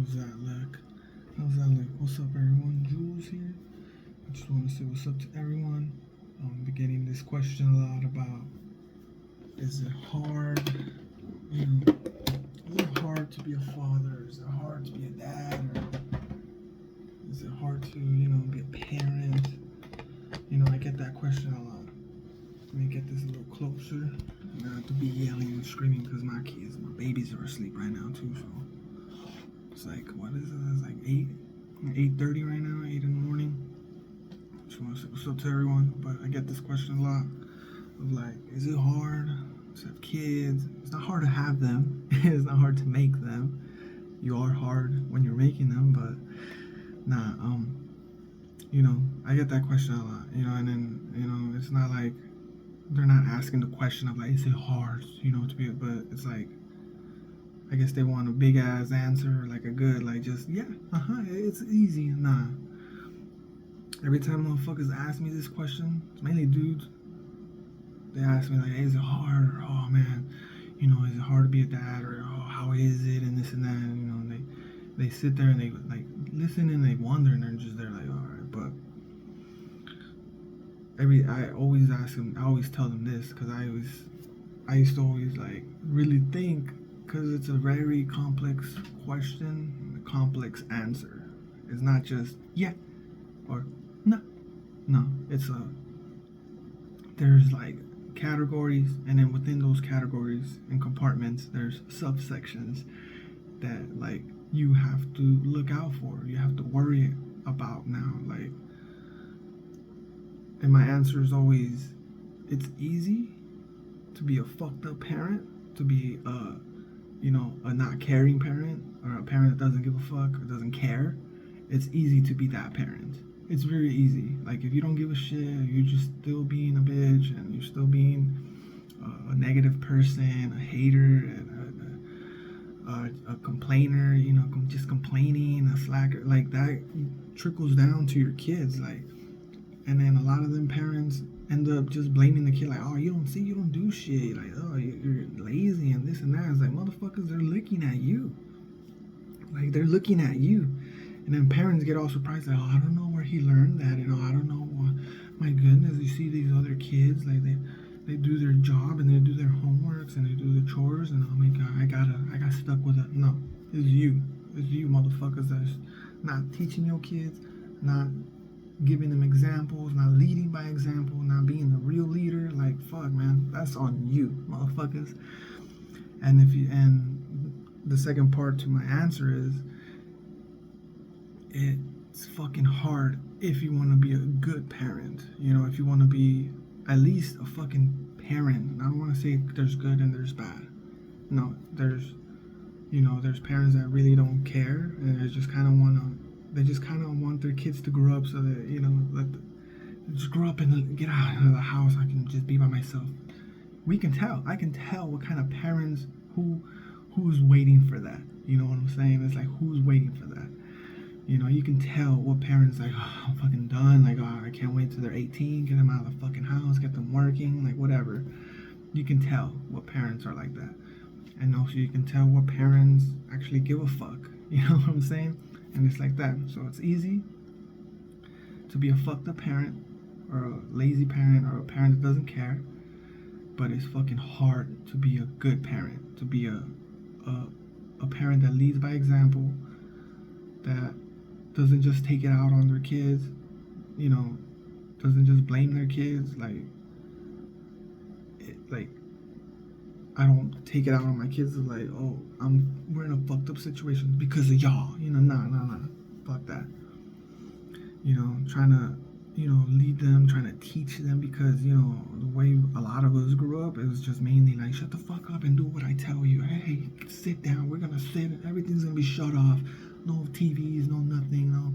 How's that look? How's that look? What's up, everyone? Jules here. I just want to say what's up to everyone. Been getting this question a lot about: is it hard? Is it hard to be a father? Is it hard to be a dad? Or is it hard to, be a parent? I get that question a lot. Let me get this a little closer. I'm gonna have to be yelling and screaming because my babies are asleep right now too. So it's like, what is it? It's like 8:30 right now, 8 in the morning. Just want to say what's up to everyone. But I get this question a lot of like, is it hard to have kids? It's not hard to have them. It's not hard to make them. You are hard when you're making them, but nah. I get that question a lot. And then it's not like they're not asking the question of like, is it hard? To be, but it's like, I guess they want a big ass answer, like a good, like just it's easy. Nah. Every time motherfuckers ask me this question, it's mainly dudes. They ask me like, hey, is it hard? Or oh man, is it hard to be a dad? Or oh, how is it? And this and that. And, they sit there and they like listen and they wonder and they're like, all right, but I always ask them. I always tell them this because I used to always like really think. Because it's a very complex question, and a complex answer. It's not just yeah or no. No, there's like categories, and then within those categories and compartments, there's subsections that like you have to look out for. You have to worry about now. Like, and my answer is always, it's easy to be a fucked up parent, to be a not caring parent, or a parent that doesn't give a fuck or doesn't care. It's easy to be that parent. It's very easy. Like, if you don't give a shit, you're just still being a bitch, and you're still being a negative person, a hater, a complainer, just complaining, a slacker. Like, that trickles down to your kids. Like, and then a lot of them parents end up just blaming the kid, like, oh, you don't do shit, like, oh, you're lazy and this and that. It's like, motherfuckers, they're looking at you. Like, they're looking at you. And then parents get all surprised, like, oh, I don't know where he learned that, I don't know, my goodness, you see these other kids, like, they do their job, and they do their homeworks, and they do the chores, and oh my god, I got stuck with it. No, it's you, motherfuckers, that's not teaching your kids, not giving them examples, not leading by example, not being the real leader. Like, fuck, man, that's on you, motherfuckers. And the second part to my answer is, it's fucking hard if you want to be a good parent. If you want to be at least a fucking parent. I don't want to say there's good and there's bad. No, there's parents that really don't care, and they just kind of want their kids to grow up so that, just grow up and get out of the house. I can just be by myself. I can tell what kind of parents, who's waiting for that. You know what I'm saying? It's like, who's waiting for that? You can tell what parents like, oh, I'm fucking done. Like, oh, I can't wait till they're 18, get them out of the fucking house, get them working, like whatever. You can tell what parents are like that. And also you can tell what parents actually give a fuck. You know what I'm saying? And it's like that. So it's easy to be a fucked up parent, or a lazy parent, or a parent that doesn't care. But it's fucking hard to be a good parent, to be a parent that leads by example, that doesn't just take it out on their kids, doesn't just blame their kids. Like, I don't take it out on my kids. Like, oh, we're in a fucked up situation because of y'all. Nah. Fuck that. Trying to, lead them, trying to teach them, because, the way a lot of us grew up, it was just mainly like, shut the fuck up and do what I tell you. Hey, sit down. We're gonna sit. Everything's gonna be shut off. No TVs, no nothing. No,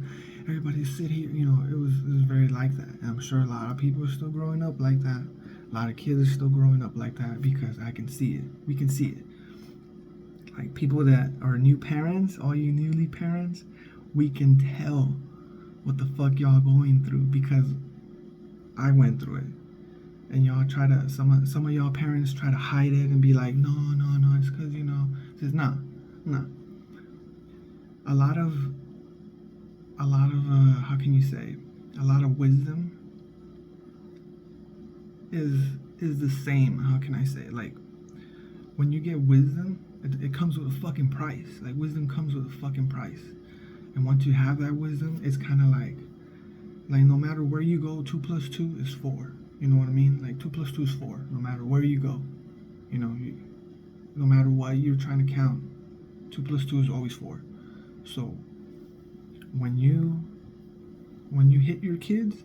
everybody sit here. It was very like that. And I'm sure a lot of people are still growing up like that. A lot of kids are still growing up like that, because I can see it. We can see it. Like, people that are new parents, all you newly parents, we can tell what the fuck y'all going through, because I went through it. And y'all try to, some of y'all parents try to hide it and be like, no, it's because, it's nah. a lot of how can you say, a lot of wisdom is the same. How can I say, like, when you get wisdom, it comes with a fucking price. Like, wisdom comes with a fucking price. And once you have that wisdom, it's kind of like no matter where you go, 2 plus 2 is 4. You know what I mean? Like, 2 plus 2 is 4, no matter where you go. You know, no matter what you're trying to count, 2 plus 2 is always 4. So when you hit your kids,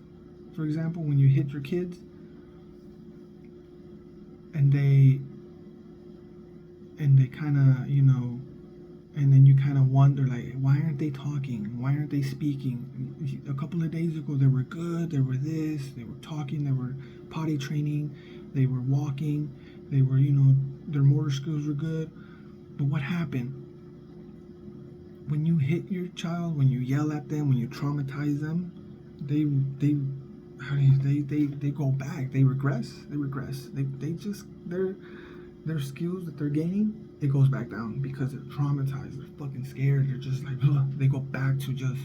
for example, when you hit your kids and they kind of, you know, and then you kind of wonder, like, why aren't they talking? Why aren't they speaking? A couple of days ago, they were good. They were this. They were talking. They were potty training. They were walking. They were, you know, their motor skills were good. But what happened? When you hit your child, when you yell at them, when you traumatize them, they go back. They regress. They just their skills that they're gaining, it goes back down because they're traumatized. They're fucking scared. They're just like, ugh. They go back to just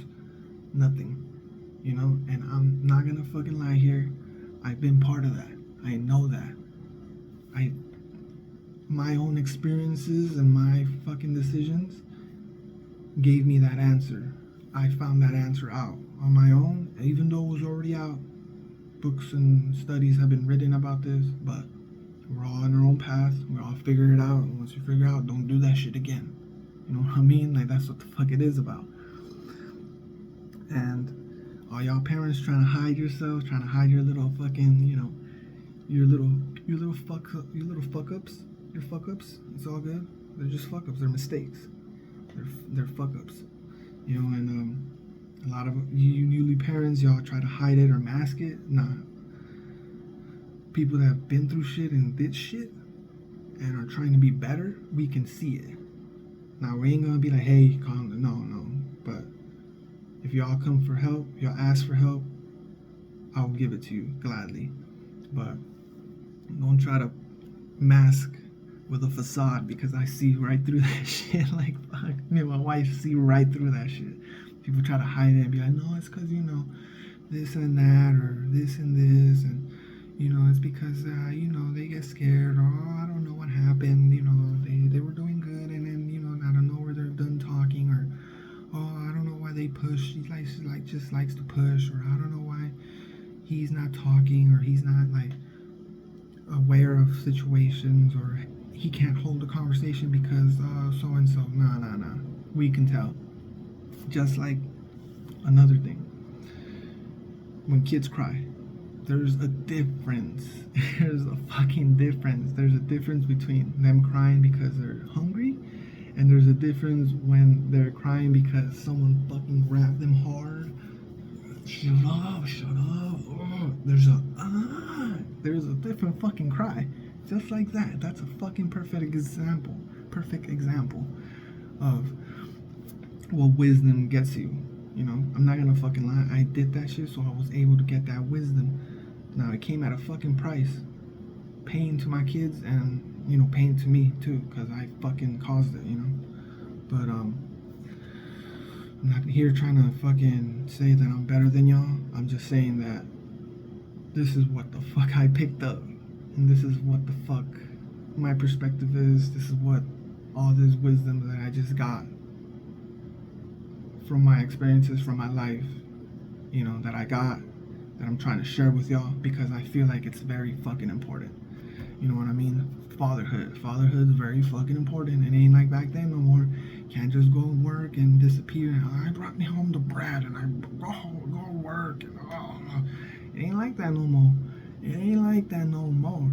nothing, you know. And I'm not gonna fucking lie here. I've been part of that. I know that. My own experiences and my fucking decisions gave me that answer. I found that answer out on my own, even though it was already out. Books and studies have been written about this, but we're all on our own path. We're all figuring it out. And once you figure out, don't do that shit again. You know what I mean? Like, that's what the fuck it is about. And all y'all parents trying to hide yourselves, trying to hide your little fucking, you know, your little fuck ups. Your fuck ups. It's all good. They're just fuck ups. They're mistakes. They're fuck ups. You know, and a lot of you newly parents, y'all try to hide it or mask it. Nah. People that have been through shit and did shit and are trying to be better, we can see it. Now, we ain't gonna be like, hey, calm down. No. But if y'all come for help, y'all ask for help, I'll give it to you gladly. But don't try to mask with a facade, because I see right through that shit. Like, fuck, me and my wife see right through that shit. People try to hide it and be like, no, it's because, you know, this and that, or this and this, and, you know, it's because, you know, they get scared, or, oh, I don't know what happened, you know, they were doing good, and then, you know, out of nowhere they're done talking, or, oh, I don't know why they push, just likes to push, or I don't know why he's not talking, or he's not, like, aware of situations, or he can't hold a conversation because so-and-so. Nah. We can tell. Just like another thing. When kids cry, there's a difference. There's a fucking difference. There's a difference between them crying because they're hungry, and there's a difference when they're crying because someone fucking grabbed them hard. Shut up. Oh, there's a different fucking cry. Just like that. That's a fucking perfect example of what wisdom gets you. You know, I'm not gonna fucking lie. I did that shit, so I was able to get that wisdom. Now, it came at a fucking price. Pain to my kids and, you know, pain to me too, because I fucking caused it, you know. But, I'm not here trying to fucking say that I'm better than y'all. I'm just saying that this is what the fuck I picked up. And this is what the fuck my perspective is. This is what all this wisdom that I just got from my experiences, from my life, you know, that I got, that I'm trying to share with y'all, because I feel like it's very fucking important. You know what I mean? Fatherhood is very fucking important. It ain't like back then no more. Can't just go work and disappear. I brought me home the bread and I go work. And, it ain't like that no more.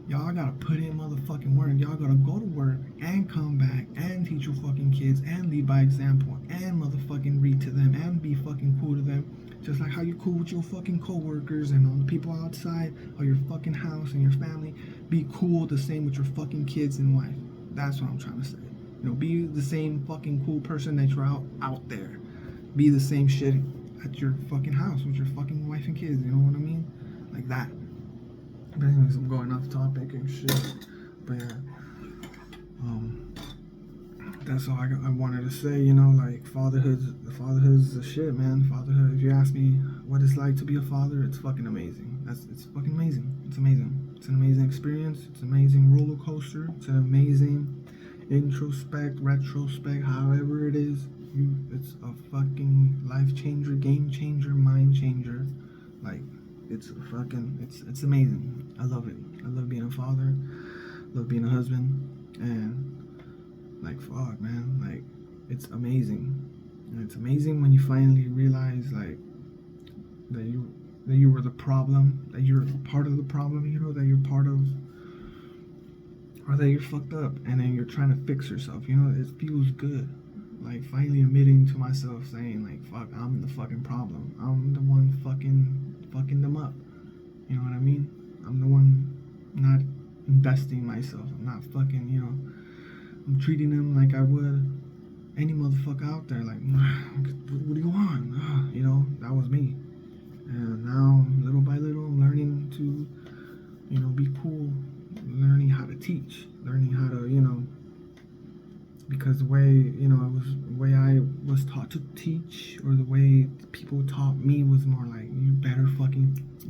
Y'all gotta put in motherfucking work. Y'all gotta go to work and come back and teach your fucking kids and lead by example and motherfucking read to them and be fucking cool to them. Just like how you cool with your fucking coworkers and all the people outside of your fucking house and your family. Be cool the same with your fucking kids and wife. That's what I'm trying to say. You know, be the same fucking cool person that you're out there. Be the same shit at your fucking house with your fucking wife and kids. You know what I mean? Like that. But anyways, I'm going off topic and shit. But yeah, that's all I wanted to say. You know, like fatherhood's the shit, man. Fatherhood. If you ask me what it's like to be a father, it's fucking amazing. It's fucking amazing. It's amazing. It's an amazing experience. It's an amazing roller coaster. It's an amazing introspect, retrospect, however it is. It's a fucking life changer, game changer, mind changer. Like, it's it's amazing. I love it. I love being a father. I love being a husband. And like, fuck, man, like, it's amazing. And it's amazing when you finally realize, like, that you were the problem, that you're part of the problem, you know, that you're part of, or that you're fucked up, and then you're trying to fix yourself, you know. It feels good, like, finally admitting to myself, saying, like, fuck, I'm the fucking problem. I'm the one fucking them up, you know what I mean? I'm the one not investing in myself. I'm not fucking, you know, I'm treating them like I would any motherfucker out there. Like, what do you want? You know, that was me. And now, little by little, I'm learning to, you know, be cool, learning how to teach, learning how to, you know, because the way, you know, the way I was taught to teach, or the way people taught me, was more like, you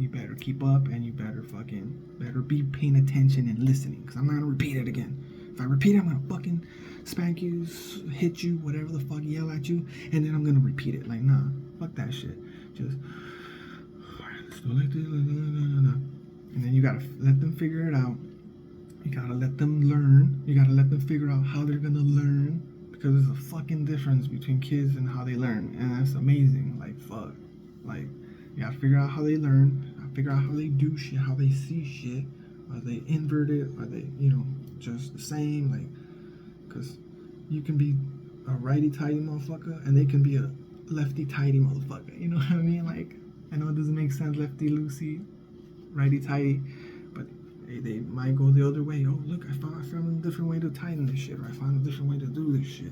better keep up, and you better be paying attention and listening, because I'm not gonna repeat it again. If I repeat it, I'm gonna fucking spank you, hit you, whatever the fuck, yell at you, and then I'm gonna repeat it. Like, nah, fuck that shit. Just, let's do like this, and then you gotta let them figure it out. You gotta let them learn. You gotta let them figure out how they're gonna learn, because there's a fucking difference between kids and how they learn, and that's amazing. Like, fuck. Like, you gotta figure out how they learn, figure out how they do shit, how they see shit. Are they inverted? Are they, you know, just the same? Like, because you can be a righty-tighty motherfucker, and they can be a lefty-tighty motherfucker. You know what I mean? Like, I know it doesn't make sense, lefty-loosey, righty-tighty, but they might go the other way. Oh, look, I found a different way to tighten this shit, or I found a different way to do this shit,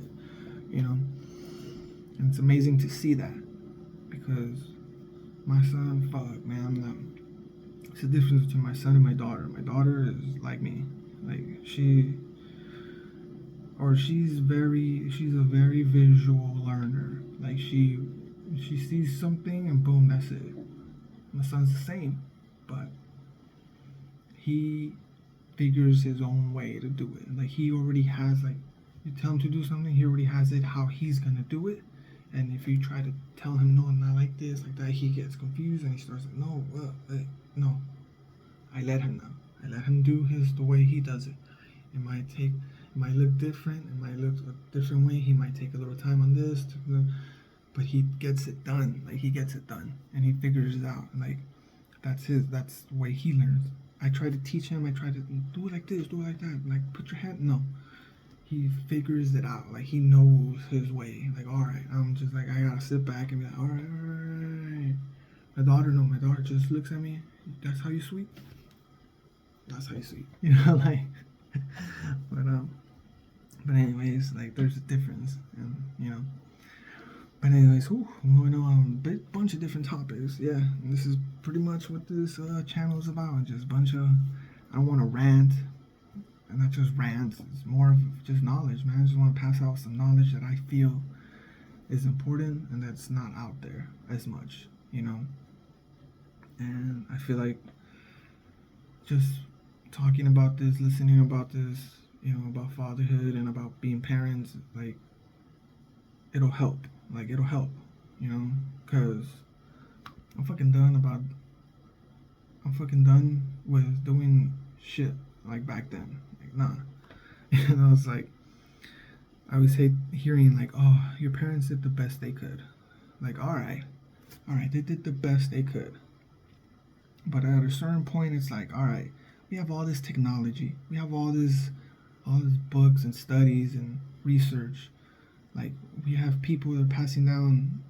you know? And it's amazing to see that, because my son, fuck, man, it's the difference between my son and my daughter. My daughter is like me. Like, she's a very visual learner. Like, she sees something and boom, that's it. My son's the same, but he figures his own way to do it. Like, he already has, like, you tell him to do something, he already has it, how he's gonna do it. And if you try to tell him, no, not like this, like that, he gets confused, and he starts like, no, no. I let him know. I let him do the way he does it. It might look different. It might look a different way. He might take a little time on this, but he gets it done. Like, he gets it done, and he figures it out. Like, that's the way he learns. I try to teach him. I try to do it like this, do it like that. Like, put your hand. No, he figures it out. Like, he knows his way. Like, all right, I'm just like, I gotta sit back and be like, all right. My daughter just looks at me. That's how you sweep. That's how you sweep. You know, like, but anyways, like, there's a difference, and you know. But anyways, I'm going on a bunch of different topics. Yeah, and this is pretty much what this channel is about. Just a bunch of, I don't want to rant, and not just rant. It's more of just knowledge, man. I just want to pass out some knowledge that I feel is important and that's not out there as much, you know. And I feel like just talking about this, listening about this, you know, about fatherhood and about being parents, like, it'll help. Like, it'll help, you know, because I'm fucking done with doing shit like back then. Like, nah. You know, it's like, I always hate hearing, like, oh, your parents did the best they could. Like, all right, they did the best they could. But at a certain point, it's like, all right, we have all this technology. We have all these books and studies and research. Like, we have people that are passing down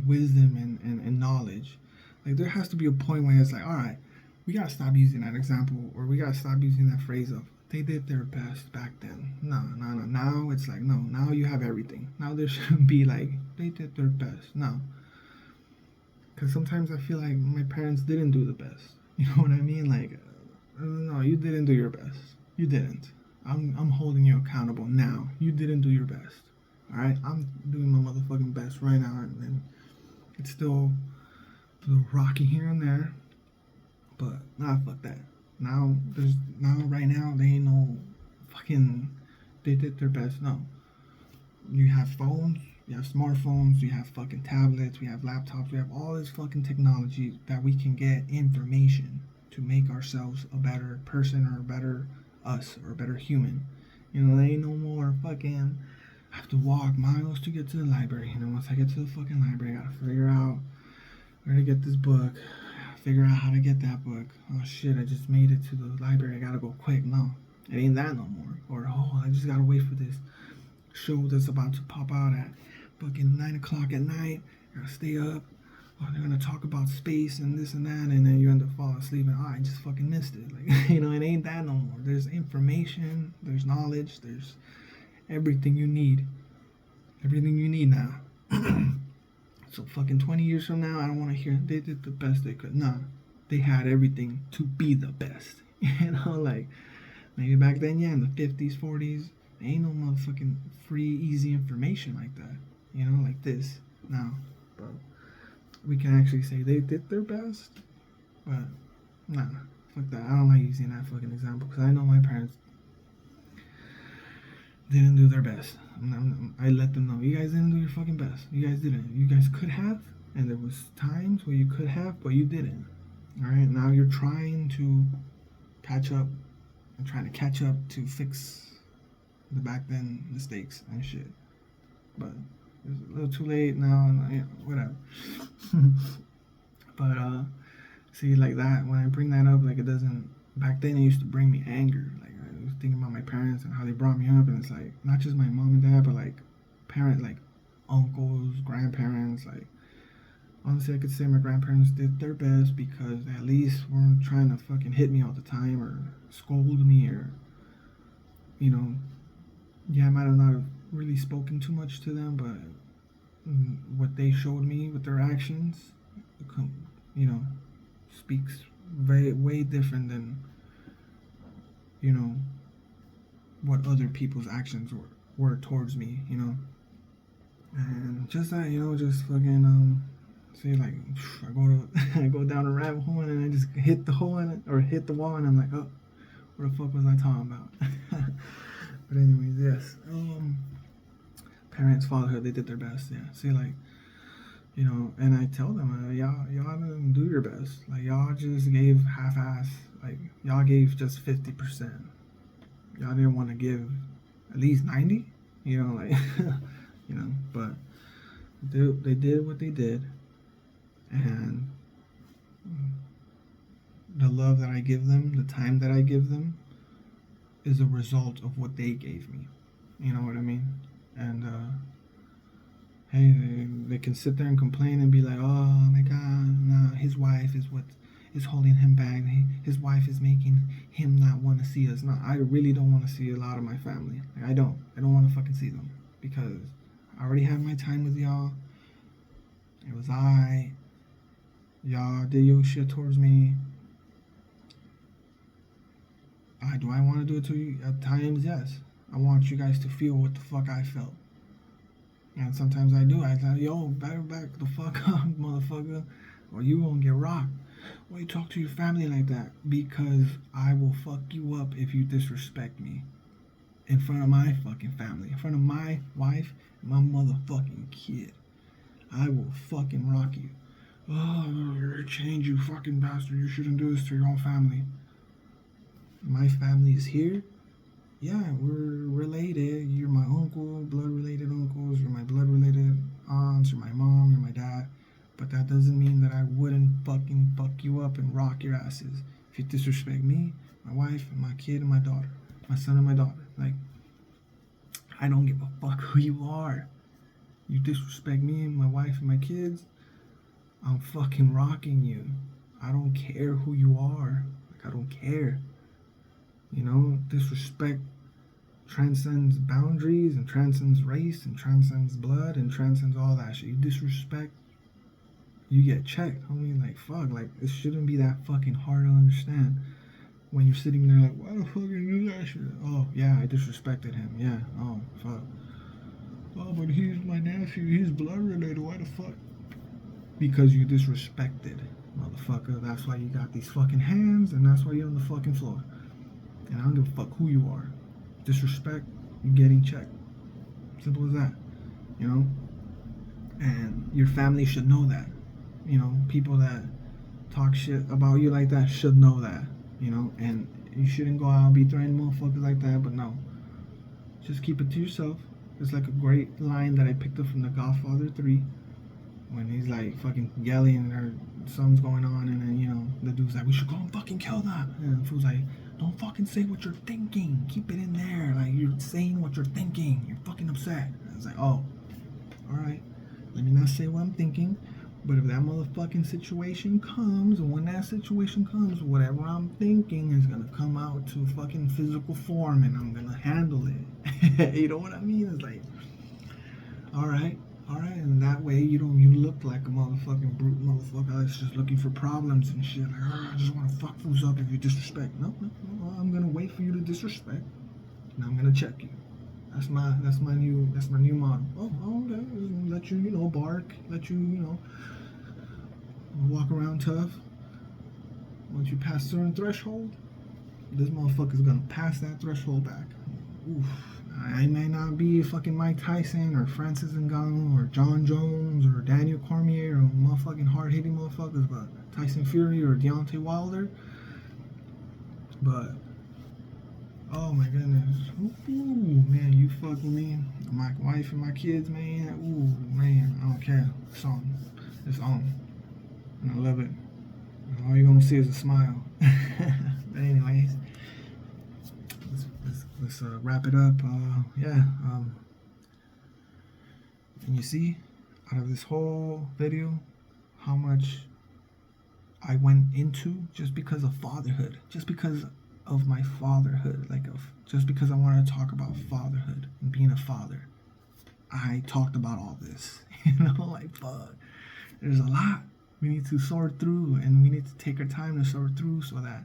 wisdom and knowledge. Like, there has to be a point where it's like, all right, we got to stop using that example, or we got to stop using that phrase of, they did their best back then. No. Now it's like, no, now you have everything. Now there shouldn't be like, they did their best. No. Because sometimes I feel like my parents didn't do the best. You know what I mean? Like, no, you didn't do your best. You didn't. I'm holding you accountable now. You didn't do your best. All right, I'm doing my motherfucking best right now, and it's still a little rocky here and there, but nah, fuck that. Now right now they ain't no fucking. They did their best. No, you have phones, you have smartphones, you have fucking tablets, we have laptops, we have all this fucking technology that we can get information to make ourselves a better person or a better us or a better human. You know, there ain't no more fucking. I have to walk miles to get to the library. You know, once I get to the fucking library, I gotta figure out where to get this book, figure out how to get that book. Oh shit, I just made it to the library. I gotta go quick. No, it ain't that no more. Or, oh, I just gotta wait for this show that's about to pop out at fucking 9 o'clock at night. I gotta stay up. Oh, they're gonna talk about space and this and that, and then you end up falling asleep and, oh, I just fucking missed it. Like, you know, it ain't that no more. There's information, there's knowledge, there's everything you need. Everything you need now. So fucking 20 years from now, I don't want to hear they did the best they could. Nah, they had everything to be the best. You know, like maybe back then, yeah, in the 50s, 40s, ain't no motherfucking free, easy information like that. You know, like this now. But we can actually say they did their best. But nah, fuck that. I don't like using that fucking example because I know my parents didn't do their best. I let them know, you guys didn't do your fucking best. You guys didn't. You guys could have, and there was times where you could have, but you didn't. All right, now you're trying to catch up and trying to catch up to fix the back then mistakes and shit. But it's a little too late now, and you know, whatever. But see, like that, when I bring that up, like it doesn't. Back then, it used to bring me anger. Like I was thinking about my parents and how they brought me up, and it's like not just my mom and dad, but like parents, like uncles, grandparents. Like honestly, I could say my grandparents did their best because at least weren't trying to fucking hit me all the time or scold me or, you know, yeah, I might have not really spoken too much to them, but what they showed me with their actions, you know, speaks way different than, you know, what other people's actions were towards me, you know. And just that, you know, just fucking see, like I go down a rabbit hole and I just hit the hole in it or hit the wall and I'm like, oh, what the fuck was I talking about? But anyways, yes, parents, fatherhood, they did their best. Yeah, see, like, you know, and I tell them, y'all didn't do your best. Like, y'all just gave half-ass. Like, y'all gave just 50%. Y'all didn't want to give at least 90. You know, like, you know. But they did what they did, and the love that I give them, the time that I give them, is a result of what they gave me. You know what I mean? And hey, they can sit there and complain and be like, oh my god, nah, his wife is what is holding him back. His wife is making him not want to see us. No, I really don't want to see a lot of my family. Like, I don't want to fucking see them because I already had my time with y'all. It was y'all did your shit towards me. Do I want to do it to you? At times, yes. I want you guys to feel what the fuck I felt. And sometimes I do. I tell yo, back the fuck up, motherfucker, or you won't get rocked. Why you talk to your family like that? Because I will fuck you up if you disrespect me. In front of my fucking family. In front of my wife and my motherfucking kid. I will fucking rock you. Oh, you're a change, you fucking bastard. You shouldn't do this to your own family. My family is here. Yeah, we're related. You're my uncle, blood-related uncles. You're my blood-related aunts. You're my mom. You're my dad. But that doesn't mean that I wouldn't fucking fuck you up and rock your asses if you disrespect me, my wife, and my kid, and my daughter. My son and my daughter. Like, I don't give a fuck who you are. You disrespect me and my wife and my kids, I'm fucking rocking you. I don't care who you are. Like, I don't care. You know, disrespect transcends boundaries and transcends race and transcends blood and transcends all that shit. You disrespect, you get checked. I mean, like, fuck, like, it shouldn't be that fucking hard to understand. when you're sitting there like, why the fuck did you do that shit? Oh, yeah, I disrespected him. Yeah, oh, fuck. Oh, but he's my nephew. He's blood related. Why the fuck? Because you disrespected, motherfucker. That's why you got these fucking hands, and that's why you're on the fucking floor. And I don't give a fuck who you are. Disrespect, you're getting checked. Simple as that. You know? And your family should know that. You know, people that talk shit about you like that should know that. You know? And you shouldn't go out and be threatening motherfuckers like that, but no. Just keep it to yourself. It's like a great line that I picked up from The Godfather 3. When he's like fucking yelling and her son's going on, and then, you know, the dude's like, we should go and fucking kill them. And the fool's like, don't fucking say what you're thinking. Keep it in there. Like, you're saying what you're thinking. You're fucking upset. And I was like, oh, alright. Let me not say what I'm thinking. But if that motherfucking situation comes, and when that situation comes, whatever I'm thinking is gonna come out to fucking physical form, and I'm gonna handle it. You know what I mean? It's like, alright, and that way you look like a motherfucking brute motherfucker that's just looking for problems and shit. Like, oh, I just wanna fuck fools up if you disrespect. No, I'm gonna wait for you to disrespect, and I'm gonna check you. That's my new model. Oh, okay. Let you, bark. Let you, walk around tough. Once you pass a certain threshold, this motherfucker's gonna pass that threshold back. Oof. I may not be fucking Mike Tyson or Francis Ngannou or John Jones or Daniel Cormier or motherfucking hard-hitting motherfuckers, but Tyson Fury or Deontay Wilder. But oh my goodness. Ooh, man, you fuck with me. My wife and my kids, man. Ooh, man, I don't care. It's on. It's on. And I love it. All you're gonna see is a smile. But anyways, let's wrap it up. And you see, out of this whole video, how much I went into just because of fatherhood. Just because of my fatherhood, just because I wanted to talk about fatherhood and being a father, I talked about all this. Fuck, there's a lot we need to sort through, and we need to take our time to sort through so that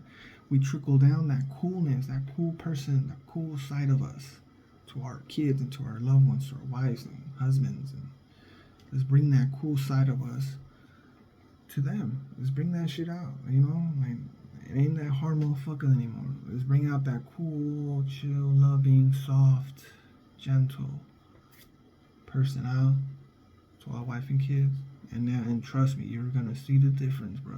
we trickle down that coolness, that cool person, that cool side of us to our kids and to our loved ones, to our wives and husbands, and let's bring that cool side of us to them. Let's bring that shit out, it ain't that hard motherfucker anymore. Let's bring out that cool, chill, loving, soft, gentle person out to our wife and kids. And trust me, you're gonna see the difference, bro.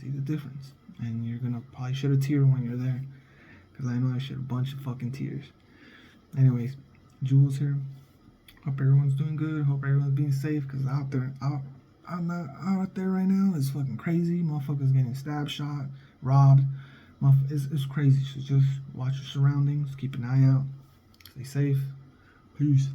See the difference. And you're gonna probably shed a tear when you're there. Because I know I shed a bunch of fucking tears. Anyways, Jullz here. Hope everyone's doing good. Hope everyone's being safe. Because out there right now, it's fucking crazy. Motherfuckers getting stabbed, shot, robbed. It's crazy. So just watch your surroundings. Keep an eye out. Stay safe. Peace.